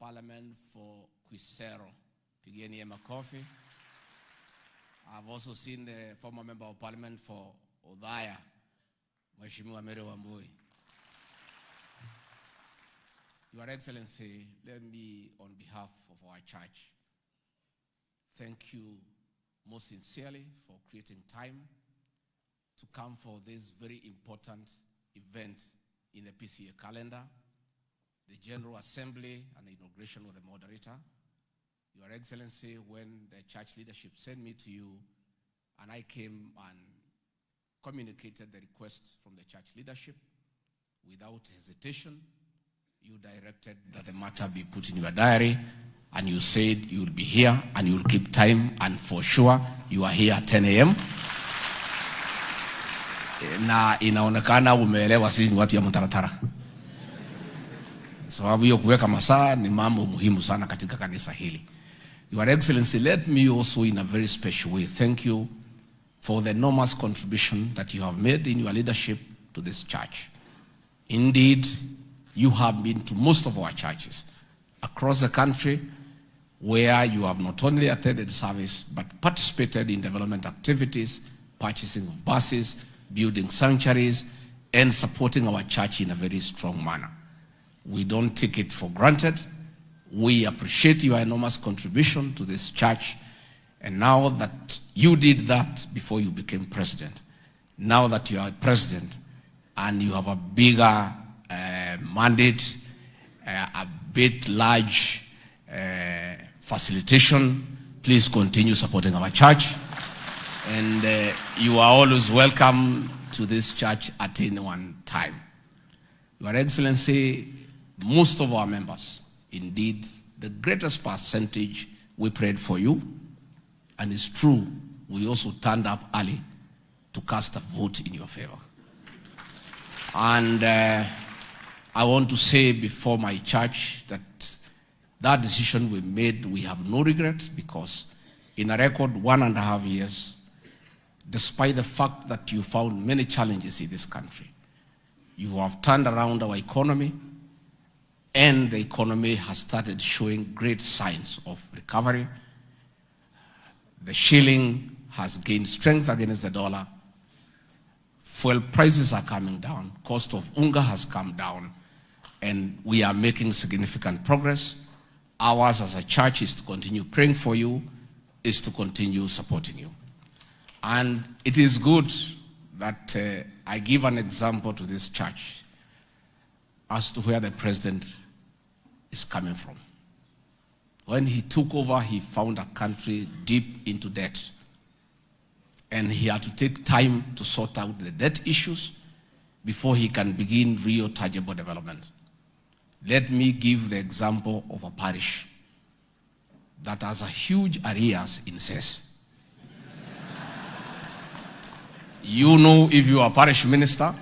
Parliament for Quisero. Pigeni makofi. I've also seen the former Member of Parliament for Odhaya, Mheshimiwa Mary Wambui. Your Excellency, let me, on behalf of our church, thank you most sincerely for creating time to come for this very important event in the PCA calendar, the General Assembly and the inauguration of the moderator. Your Excellency, when the church leadership sent me to you and I came and communicated the request from the church leadership, without hesitation, you directed that the matter be put in your diary, and you said you will be here and you will keep time, and for sure you are here at 10 a.m. Na inaonekana umeelewa sisi ni watu ya mtaratara. Sababu hiyo kuweka masaa ni mambo muhimu sana katika kanisa hili. Your Excellency, let me also in a very special way thank you for the enormous contribution that you have made in your leadership to this church. Indeed, you have been to most of our churches across the country where you have not only attended service but participated in development activities, purchasing of buses, building sanctuaries, and supporting our church in a very strong manner. We don't take it for granted. We appreciate your enormous contribution to this church. And now that you did that before you became president, now that you are president and you have a bigger mandate, a bit large facilitation, please continue supporting our church. And you are always welcome to this church at any one time. Your Excellency, most of our members, indeed, the greatest percentage, we prayed for you. And it's true, we also turned up early to cast a vote in your favor. And I want to say before my church that decision we made, we have no regret, because in a record 1.5 years, despite the fact that you found many challenges in this country, you have turned around our economy, and the economy has started showing great signs of recovery. The shilling has gained strength against the dollar. Fuel prices are coming down. Cost of unga has come down. And we are making significant progress. Ours as a church is to continue praying for you, is to continue supporting you. And it is good that I give an example to this church as to where the president is coming from. When he took over, he found a country deep into debt. And he had to take time to sort out the debt issues before he can begin real tangible development. Let me give the example of a parish that has a huge arrears in cess. You know, if you are a parish minister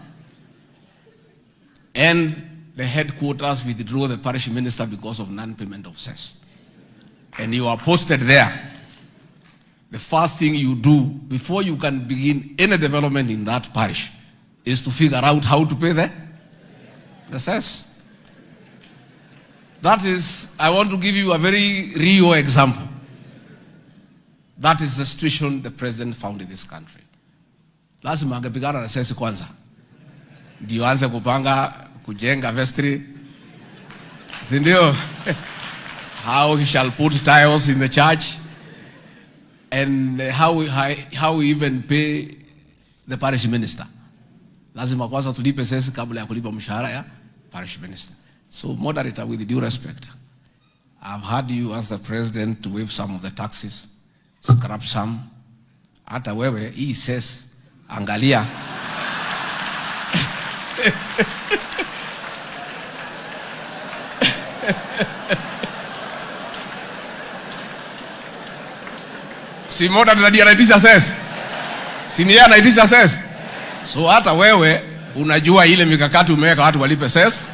and the headquarters withdraw the parish minister because of non-payment of cess, and you are posted there, the first thing you do before you can begin any development in that parish is to figure out how to pay the cess. That is, I want to give you a very real example. That is the situation the president found in this country. Lazima angepigana na sesi kwanza, ndio anze kupanga kujenga vestry, si ndio? How he shall put tiles in the church, and how we even pay the parish minister. Lazima kwanza tulipe sesi kabla ya kulipa mshahara ya parish minister. So, moderator, with due respect, I've heard you ask the president to waive some of the taxes, scrap some. Hata wewe, he says, angalia. Si moderator ndiye anaitisha says. Si ni yeye anaitisha says. So hata wewe unajua ile mikakati umeweka watu walipe says.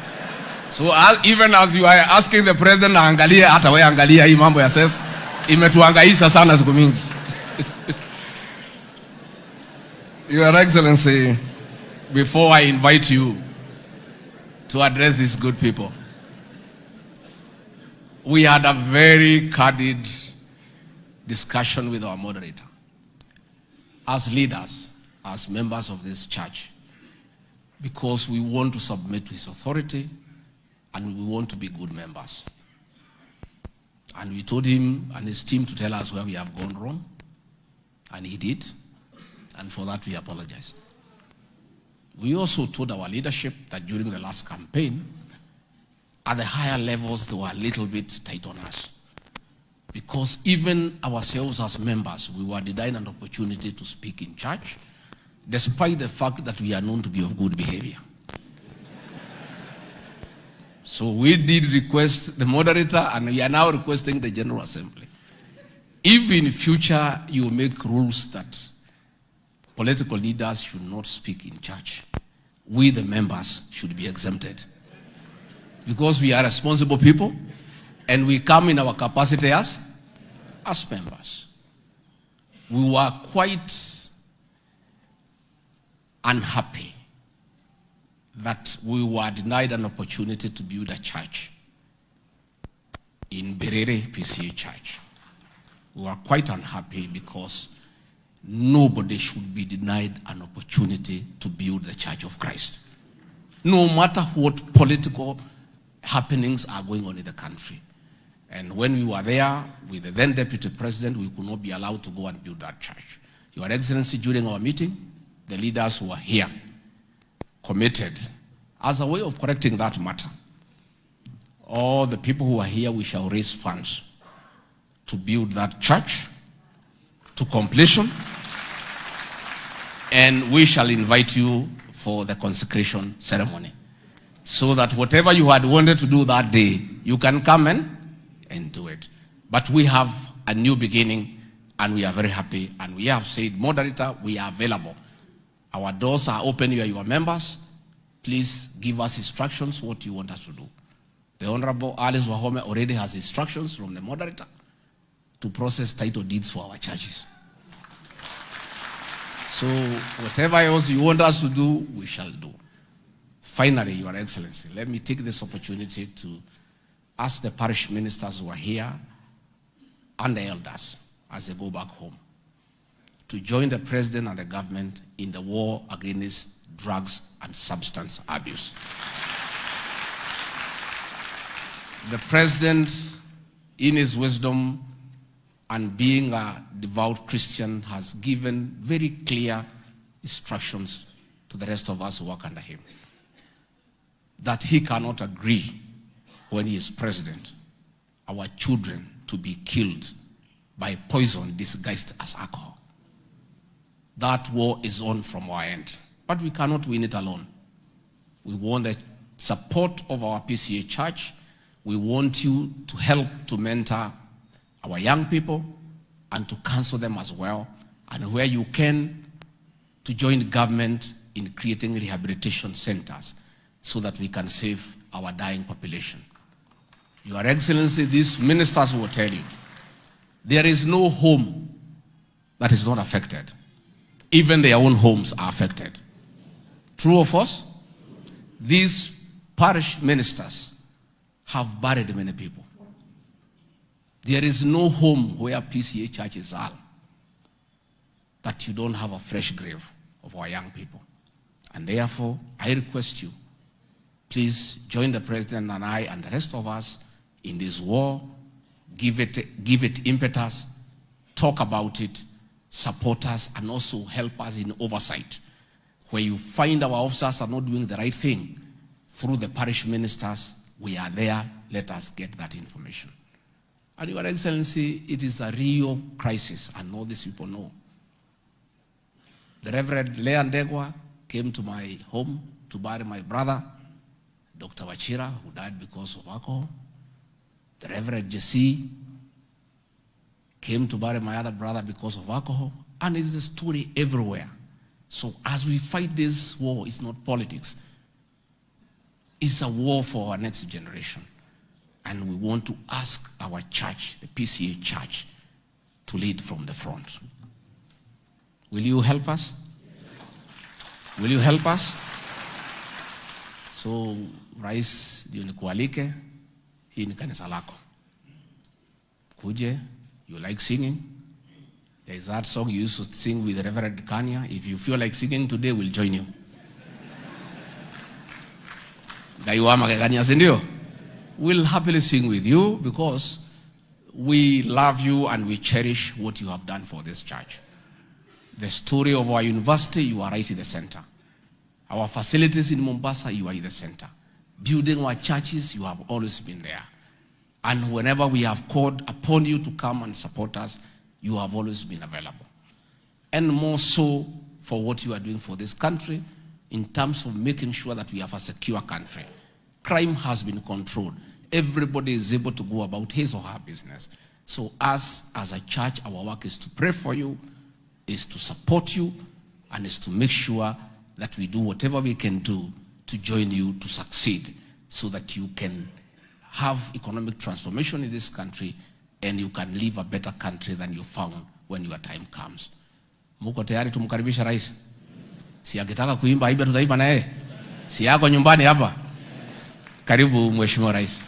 So even as you are asking the president angalia, hata wewe angalia hii mambo ya says imetuhangaisha sana siku mingi. Your Excellency, before I invite you to address these good people, we had a very candid discussion with our moderator. As leaders, as members of this church, because we want to submit to his authority and we want to be good members. And we told him and his team to tell us where we have gone wrong, and he did, and for that we apologize. We also told our leadership that during the last campaign, at the higher levels, they were a little bit tight on us. Because even ourselves as members, we were denied an opportunity to speak in church, despite the fact that we are known to be of good behavior. So we did request the moderator, and we are now requesting the General Assembly. If in future you make rules that political leaders should not speak in church, we the members should be exempted. Because we are responsible people, and we come in our capacity as members. We were quite unhappy that we were denied an opportunity to build a church in Berere PCA Church. We were quite unhappy because nobody should be denied an opportunity to build the Church of Christ, no matter what political happenings are going on in the country. And when we were there with the then Deputy President, we could not be allowed to go and build that church. Your Excellency, during our meeting, the leaders who were here committed, as a way of correcting that matter, all the people who are here, we shall raise funds to build that church to completion, and we shall invite you for the consecration ceremony, so that whatever you had wanted to do that day, you can come and do it. But we have a new beginning, and we are very happy, and we have said, moderator, we are available. Our doors are open. You are your members. Please give us instructions what you want us to do. The Honorable Alice Wahome already has instructions from the moderator to process title deeds for our churches. So whatever else you want us to do, we shall do. Finally, Your Excellency, let me take this opportunity to ask the parish ministers who are here and the elders as they go back home to join the president and the government in the war against drugs and substance abuse. The president, in his wisdom and being a devout Christian, has given very clear instructions to the rest of us who work under him, that he cannot agree when he is president, our children to be killed by poison disguised as alcohol. That war is on from our end, but we cannot win it alone. We want the support of our PCA church. We want you to help to mentor our young people and to counsel them as well, and where you can, to join government in creating rehabilitation centers so that we can save our dying population. Your Excellency, these ministers will tell you, there is no home that is not affected. Even their own homes are affected. True or false? These parish ministers have buried many people. There is no home where PCA churches are that you don't have a fresh grave of our young people. And therefore, I request you, please join the president and I and the rest of us in this war. Give it impetus, talk about it, support us, and also help us in oversight. Where you find our officers are not doing the right thing, through the parish ministers, we are there. Let us get that information. And Your Excellency, it is a real crisis, and all these people know. The Reverend Leandegwa came to my home to bury my brother, Dr. Wachira, who died because of alcohol. The Reverend Jesse came to bury my other brother because of alcohol. And it's a story everywhere. So as we fight this war, it's not politics. It's a war for our next generation. And we want to ask our church, the PCA church, to lead from the front. Will you help us? Will you help us? So, Rais, ndio nikualike, hii ni kanisa lako. Kuje, you like singing? There's that song you used to sing with Reverend Kanya. If you feel like singing today, we'll join you. We'll happily sing with you because we love you and we cherish what you have done for this church. The story of our university, you are right in the center. Our facilities in Mombasa, you are in the center. Building our churches, you have always been there. And whenever we have called upon you to come and support us, you have always been available. And more so for what you are doing for this country in terms of making sure that we have a secure country. Crime has been controlled. Everybody is able to go about his or her business. So us as a church, our work is to pray for you, is to support you, and is to make sure that we do whatever we can do to join you to succeed so that you can have economic transformation in this country and you can live a better country than you found when your time comes. Muko tayari tumkaribisha rais? Si akitaka kuimba ibe tutaimba na yeye? Si yako nyumbani hapa? Karibu Mheshimiwa Rais.